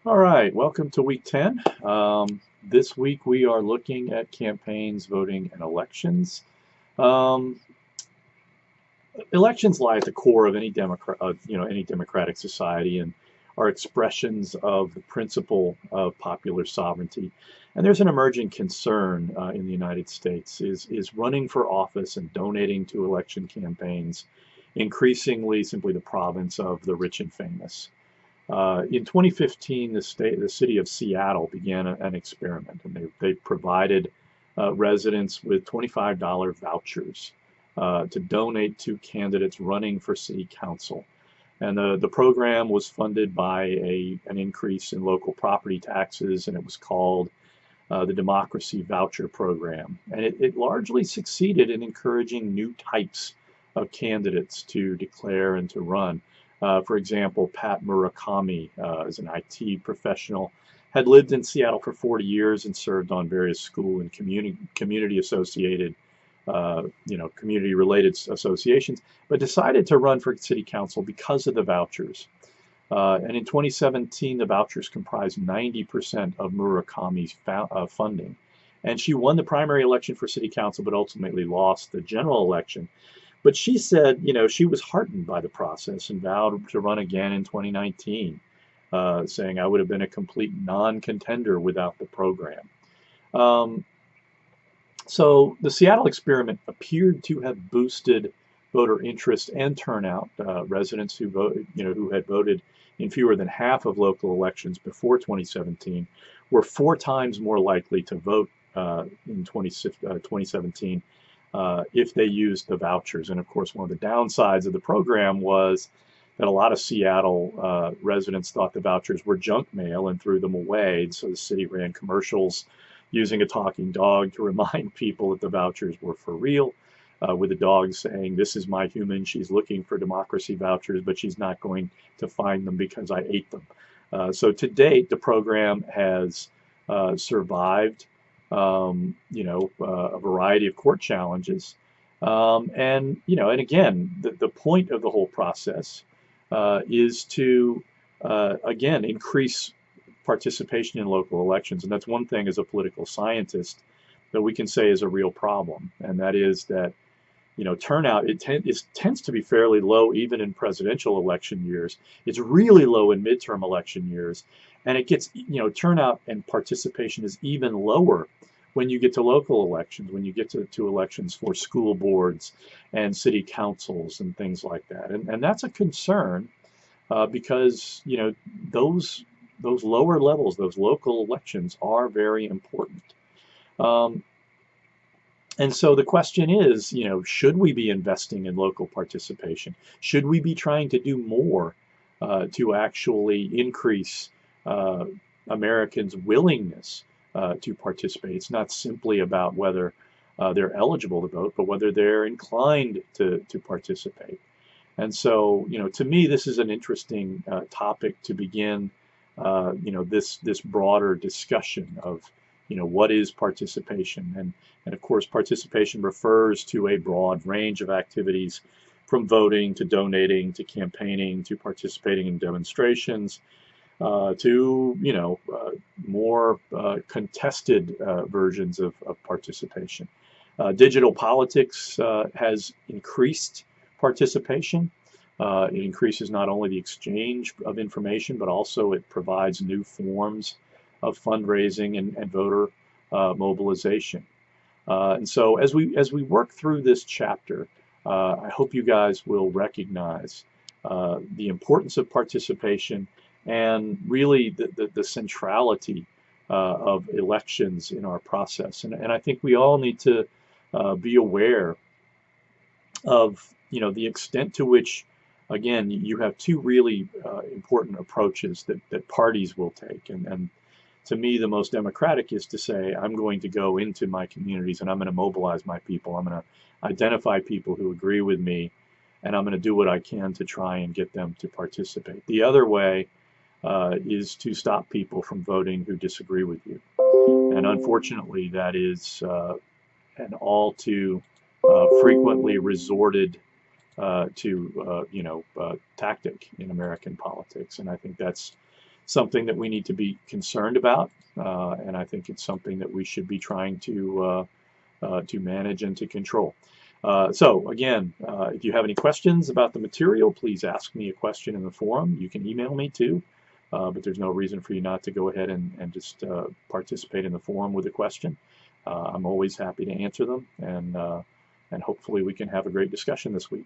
All right, welcome to week 10. This week we are looking at campaigns, voting, and elections. Um, Elections lie at the core of any democratic society and are expressions of the principle of popular sovereignty. And there's an emerging concern in the United States is running for office and donating to election campaigns increasingly simply the province of the rich and famous. In 2015, the city of Seattle began an experiment, and they provided residents with $25 vouchers to donate to candidates running for city council. And the program was funded by an increase in local property taxes, and it was called the Democracy Voucher Program. And it largely succeeded in encouraging new types of candidates to declare and to run. For example, Pat Murakami is an IT professional, had lived in Seattle for 40 years and served on various school and community associated, community related associations, but decided to run for city council because of the vouchers. And in 2017, the vouchers comprised 90% of Murakami's funding. And she won the primary election for city council, but ultimately lost the general election. But she said, she was heartened by the process and vowed to run again in 2019, saying, I would have been a complete non contender without the program. Um, so the Seattle experiment appeared to have boosted voter interest and turnout. Residents who had voted in fewer than half of local elections before 2017 were four times more likely to vote in 2017 if they used the vouchers. And of course, one of the downsides of the program was that a lot of Seattle residents thought the vouchers were junk mail and threw them away. And so the city ran commercials using a talking dog to remind people that the vouchers were for real, with the dog saying, "This is my human. She's looking for democracy vouchers, but she's not going to find them because I ate them." So to date, the program has survived, a variety of court challenges. And again, the point of the whole process is to, again, increase participation in local elections. And that's one thing as a political scientist that we can say is a real problem. And that is that, turnout, tends to be fairly low even in presidential election years. It's really low in midterm election years. And it gets, turnout and participation is even lower when you get to local elections, when you get to elections for school boards and city councils and things like that. And that's a concern because those those lower levels, those local elections, are very important. Um, and so the question is, should we be investing in local participation? Should we be trying to do more to actually increase uh, Americans' willingness to participate? It's not simply about whether they're eligible to vote, but whether they're inclined to participate. And so, to me, this is an interesting topic to begin, this broader discussion of, what is participation? And of course, participation refers to a broad range of activities, from voting to donating to campaigning to participating in demonstrations to, more contested versions of participation. Digital politics has increased participation. It increases not only the exchange of information, but also it provides new forms of fundraising and voter mobilization. And so as we work through this chapter, I hope you guys will recognize the importance of participation and really the centrality of elections in our process. And I think we all need to be aware of the extent to which, again, you have two really important approaches that parties will take. And to me, the most democratic is to say, I'm going to go into my communities and I'm going to mobilize my people. I'm going to identify people who agree with me, and I'm going to do what I can to try and get them to participate. The other way is to stop people from voting who disagree with you. And unfortunately, that is an all too frequently resorted to tactic in American politics. And I think that's something that we need to be concerned about, and I think it's something that we should be trying to manage and to control. So again, if you have any questions about the material, please ask me a question in the forum. You can email me too, but there's no reason for you not to go ahead and just participate in the forum with a question. I'm always happy to answer them, and hopefully we can have a great discussion this week.